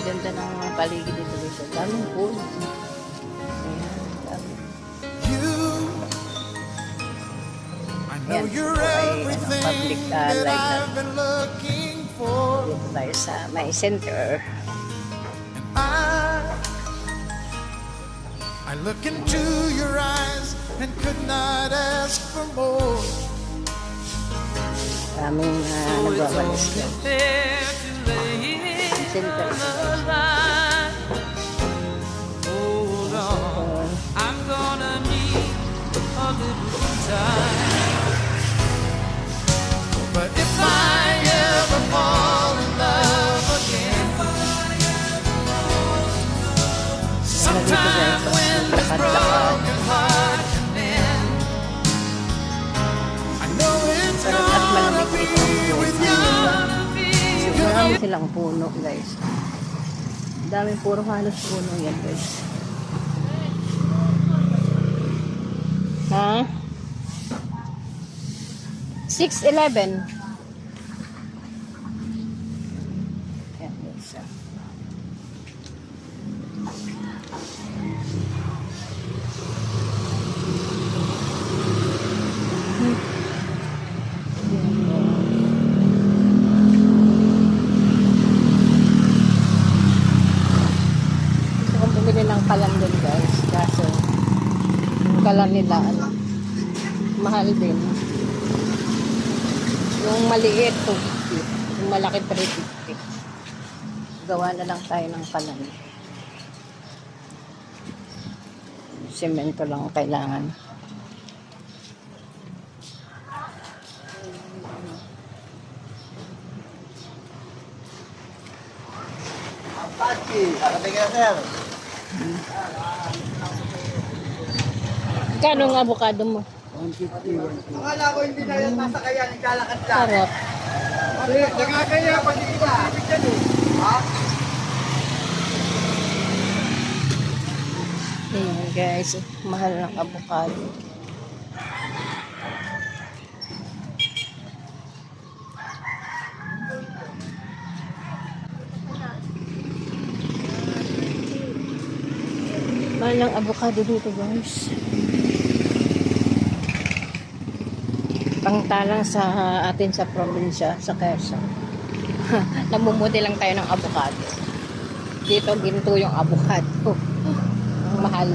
ganda ng mga paligid dito guys. Ang daming puno. Ayan, ang dami. Yan, ito ay public library. Dito tayo sa may center. I look into your eyes and could not ask for more. Maraming nagwawalis yan. Center. Hold on, I'm gonna need a little time. But if I ever fall in love again, sometime when this broken heart can end, I know it's gonna be with you. So, marami silang puno guys. Daming puro halos puno yan guys. Ha? 6-11. Yan guys. Gusto kong bumili ng kalan doon guys. Kaso yung kalan nila mahal din. Yung maliit 250, yung malaki 350. Gawa na lang tayo ng kalan. Semento lang kailangan. Kano ang avocado mo? Akala ko hindi na yan nasa kaya naglalakad lang. Sarap. Nagkakaya pag hindi ba? Ha? Ayan guys, mahal ng avocado. Mahal ng avocado dito guys. Pangtalang sa atin sa probinsya, sa Quezon. Namumuti lang tayo ng avocado. Dito ginto yung avocado. Ang mahal.